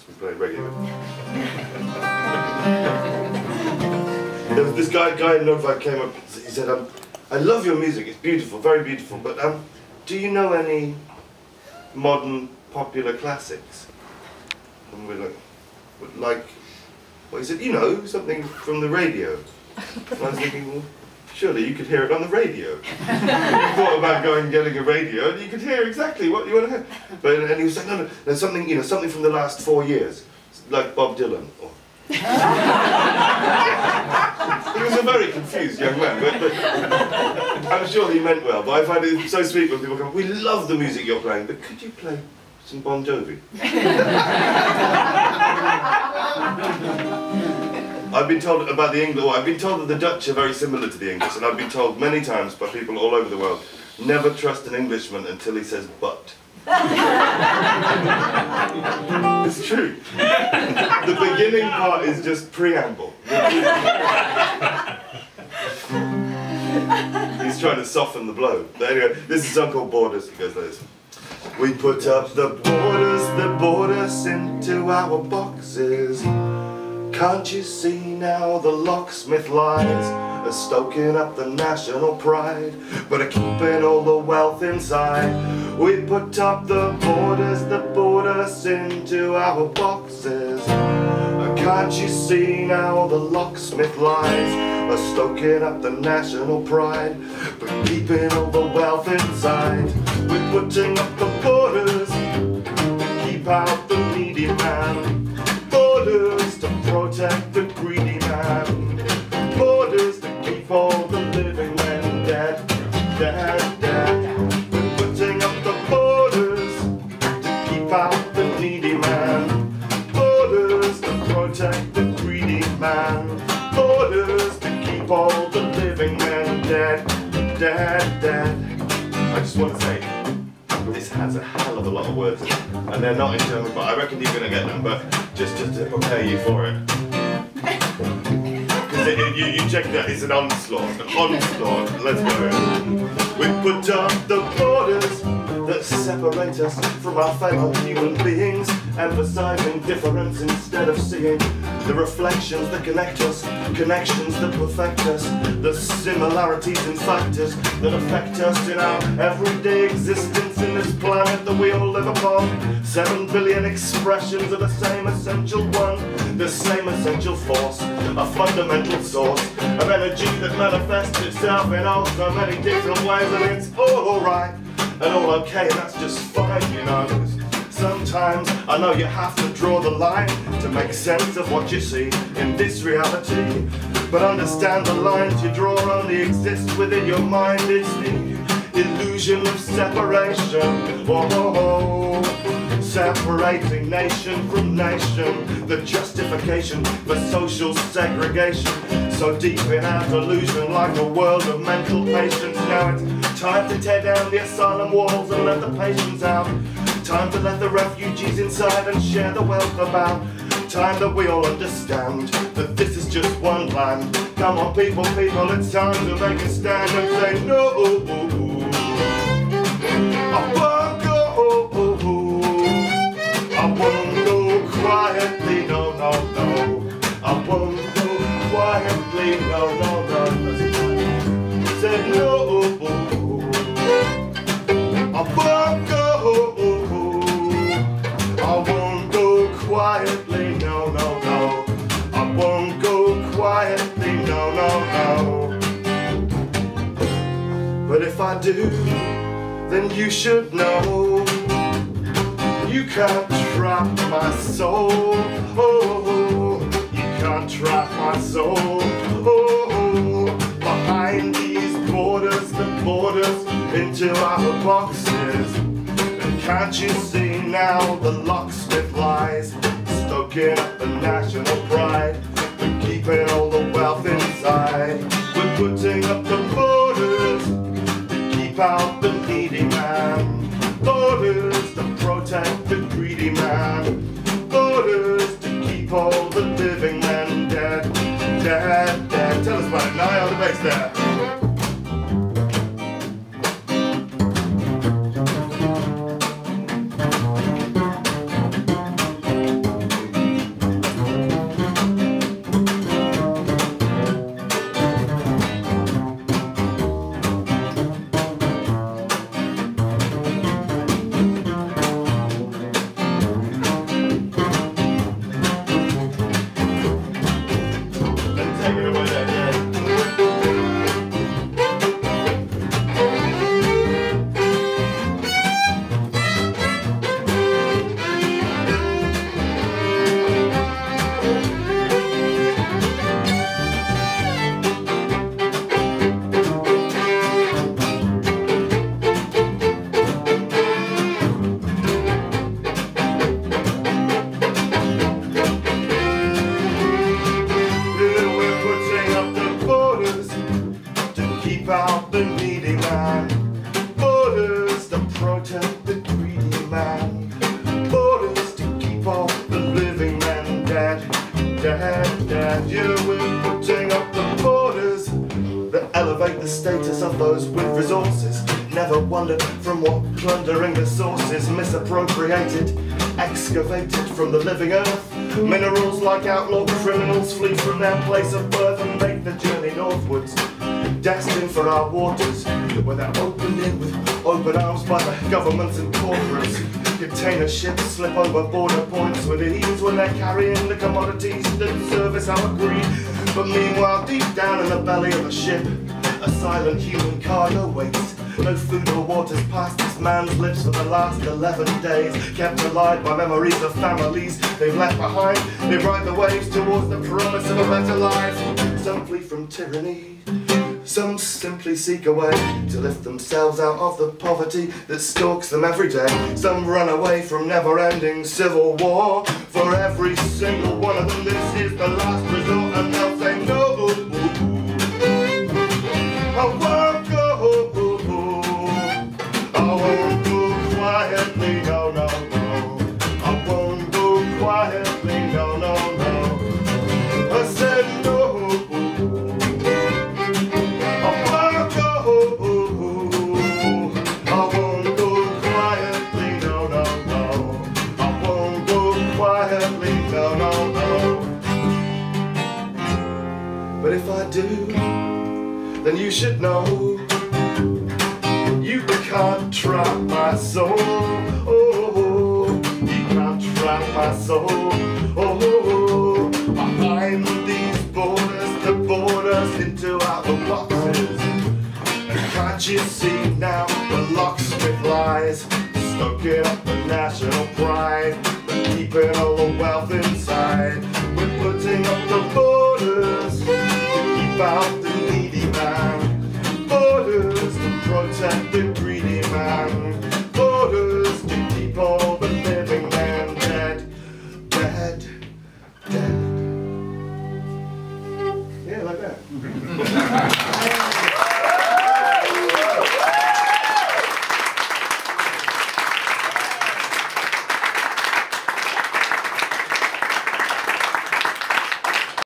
We play radio. There was this guy in Notified came up, he said, I love your music, it's beautiful, very beautiful, but do you know any modern popular classics? And we're like, well, he said, you know, something from the radio. And I was thinking, well, surely you could hear it on the radio. You thought about going and getting a radio, and you could hear exactly what you want to hear. But and he was like, no, there's something, you know, something from the last 4 years, like Bob Dylan. Or he was a very confused young man, but I'm sure he meant well. But I find it so sweet when people come, we love the music you're playing, but could you play some Bon Jovi? I've been told about the English, I've been told that the Dutch are very similar to the English, and I've been told many times by people all over the world, never trust an Englishman until he says but. It's true. The beginning part is just preamble. He's trying to soften the blow. But anyway, this is a song called Borders. It goes like this. We put up the borders into our boxes. Can't you see now the locksmith lies are stoking up the national pride, but are keeping all the wealth inside. We put up the borders into our boxes. Can't you see now the locksmith lies are stoking up the national pride, but keeping all the wealth inside. We're putting up the borders to keep out the needy man. Borders to protect the greedy man. Borders to keep all the living men dead, dead, dead. We're putting up the borders to keep out the needy man. Borders to protect the greedy man. Borders to keep all the living men dead, dead, dead. I just want to say, this has a hell of a lot of words in it, and they're not in German, but I reckon you're going to get them, but just to prepare you for it. Because you check that, it's an onslaught, let's go. We put up the borders that separate us from our fellow human beings, emphasizing difference instead of seeing the reflections that connect us, connections that perfect us, the similarities and factors that affect us in our everyday existence in this planet that we all live upon. 7 billion expressions of the same essential one, the same essential force, a fundamental source of energy that manifests itself in all so many different ways, and it's all alright and all okay, and that's just fine, you know. Sometimes I know you have to draw the line to make sense of what you see in this reality, but understand the lines you draw only exist within your mind. It's the illusion of separation, oh, separating nation from nation, the justification for social segregation, so deep in our delusion, like a world of mental patients. Now it's time to tear down the asylum walls and let the patients out. Time to let the refugees inside and share the wealth about. Time that we all understand that this is just one land. Come on people, people, it's time to make a stand and say no. I won't go, I won't go quietly, no, no, no. I won't go quietly, no, no, no. Say no, I won't go. I won't go quietly, no, no, no. I won't go quietly, no, no, no. But if I do, then you should know you can't trap my soul. Oh, you can't trap my soul. Oh, behind these borders, the borders into our boxes. Can't you see now the locksmith lies, stoking up the national pride, but keeping all the wealth inside. We're putting up the borders to keep out the needy man. Borders to protect the greedy man. Borders to keep all the living men dead, dead, dead. Tell us about it now, on the bass there. and you we're putting up the borders that elevate the status of those with resources. Never wondered from what plundering the sources, misappropriated, excavated from the living earth. Minerals like outlaw criminals flee from their place of birth and make the journey northwards, destined for our waters, where they're opened in with open arms by the governments and corporates. Container ships slip over border points with ease when they're carrying the commodities that service our greed. But meanwhile, deep down in the belly of a ship, a silent human cargo waits. No food or water's passed this man's lips for the last 11 days, kept alive by memories of families they've left behind. They ride the waves towards the promise of a better life. Some flee from tyranny, some simply seek a way to lift themselves out of the poverty that stalks them every day. Some run away from never-ending civil war. For every single one of them, this is the last resort, and they'll say no. I won't go. I won't go quietly. No, no, no. I won't go quietly. No, no, no. I said no. But if I do, then you should know you can't trap my soul. Oh, you can't trap my soul. Oh, behind these borders, the borders into outer boxes. And can't you see now the locksmith lies, stoking up the national pride, but keeping all the wealth inside. We're putting up the borders to keep out the needy man, borders to protect the greedy man, borders to keep all the living men dead, dead, dead. Yeah, like that.